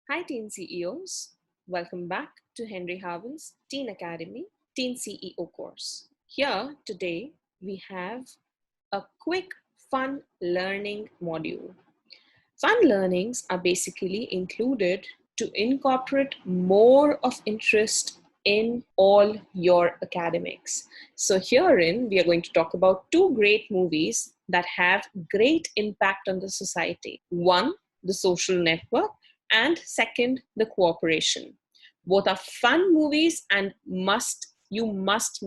Hi, Teen CEOs. Welcome back to Henry Harvin's Teen Academy Teen CEO course. Here today we have a quick fun learning module. Fun learnings are basically included to incorporate more of interest in all your academics. So herein we are going to talk about two great movies that have great impact on the society. One, The Social Network, and second, The Cooperation. Both are fun movies and you must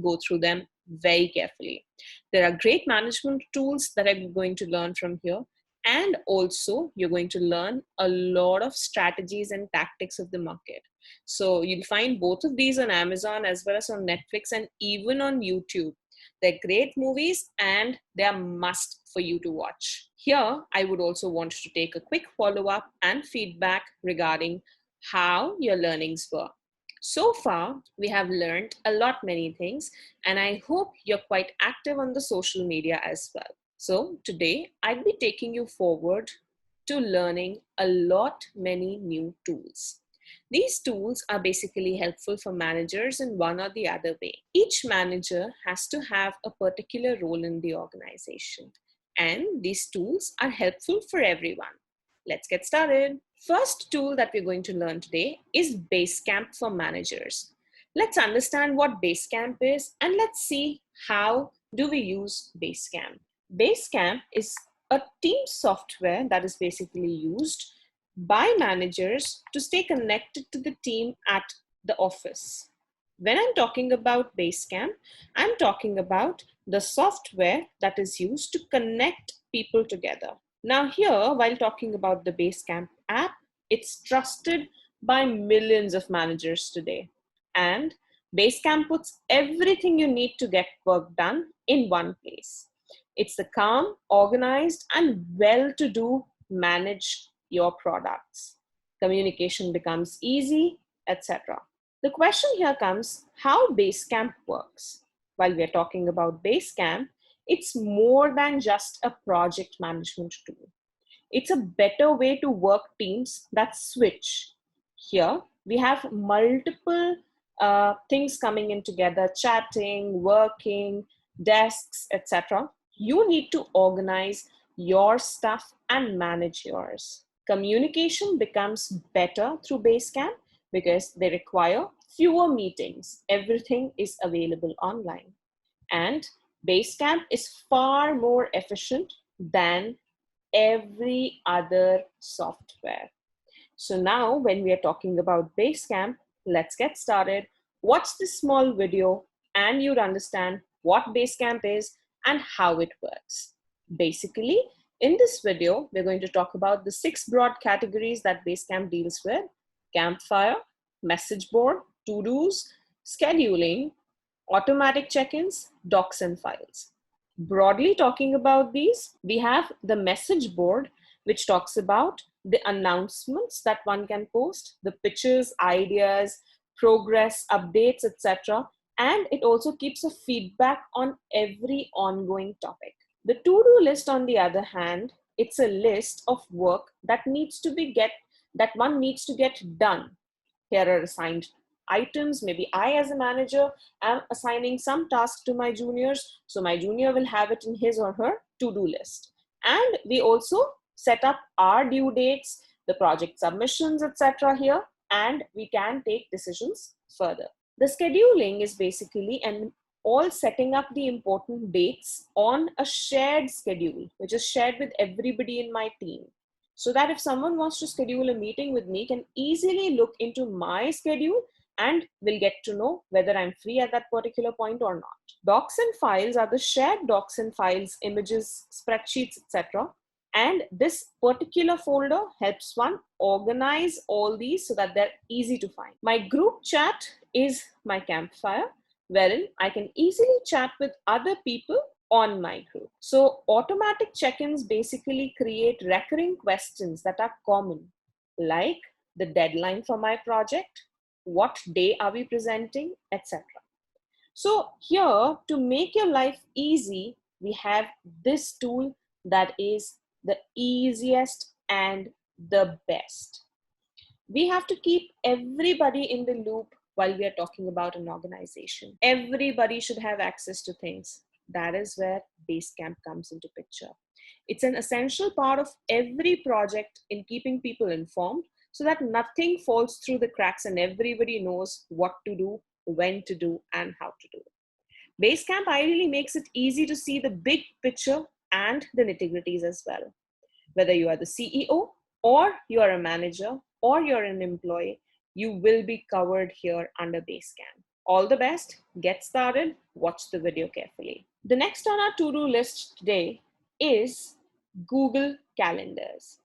go through them very carefully. There are great management tools that I'm going to learn from here. And also, you're going to learn a lot of strategies and tactics of the market. So you'll find both of these on Amazon as well as on Netflix and even on YouTube. They're great movies and they're must for you to watch. Here, I would also want to take a quick follow-up and feedback regarding how your learnings were. So far, we have learned a lot many things, and I hope you're quite active on the social media as well. So today, I'll be taking you forward to learning a lot many new tools. These tools are basically helpful for managers in one or the other way. Each manager has to have a particular role in the organization, and these tools are helpful for everyone. Let's get started. First tool that we're going to learn today is Basecamp for managers. Let's understand what Basecamp is and let's see how do we use Basecamp. Basecamp is a team software that is basically used by managers to stay connected to the team at the office. When I'm talking about Basecamp, I'm talking about the software that is used to connect people together. Now here, while talking about the Basecamp app, it's trusted by millions of managers today. And Basecamp puts everything you need to get work done in one place. It's the calm, organized, and well-to-do manage your products. Communication becomes easy, etc. The question here comes how Basecamp works. While we're talking about Basecamp, it's more than just a project management tool. It's a better way to work teams that switch. Here, we have multiple things coming in together, chatting, working, desks, etc. You need to organize your stuff and manage yours. Communication becomes better through Basecamp because they require fewer meetings. Everything is available online. And Basecamp is far more efficient than every other software. So now when we are talking about Basecamp, let's get started. Watch this small video and you'd understand what Basecamp is and how it works. Basically, in this video, we're going to talk about the 6 broad categories that Basecamp deals with: campfire, message board, to-dos, scheduling, automatic check-ins, docs and files. Broadly talking about these, we have the message board, which talks about the announcements that one can post, the pictures, ideas, progress, updates, etc. And it also keeps a feedback on every ongoing topic. The to-do list, on the other hand, it's a list of work that one needs to get done. Here are assigned items. Maybe I, as a manager, am assigning some task to my juniors, so my junior will have it in his or her to-do list. And we also set up our due dates, the project submissions, etc. here, and we can take decisions further. The scheduling is basically all setting up the important dates on a shared schedule, which is shared with everybody in my team. So that if someone wants to schedule a meeting with me, can easily look into my schedule and will get to know whether I'm free at that particular point or not. Docs and files are the shared docs and files, images, spreadsheets, etc. And this particular folder helps one organize all these so that they're easy to find. My group chat is my campfire, wherein I can easily chat with other people on my group. So automatic check-ins basically create recurring questions that are common, like the deadline for my project, what day are we presenting, etc. So here, to make your life easy, we have this tool that is the easiest and the best. We have to keep everybody in the loop while we are talking about an organization. Everybody should have access to things. That is where Basecamp comes into picture. It's an essential part of every project in keeping people informed so that nothing falls through the cracks and everybody knows what to do, when to do, and how to do it. Basecamp ideally makes it easy to see the big picture and the nitty-gritties as well. Whether you are the CEO or you are a manager or you're an employee, you will be covered here under Basecamp. All the best, get started, watch the video carefully. The next on our to-do list today is Google Calendars.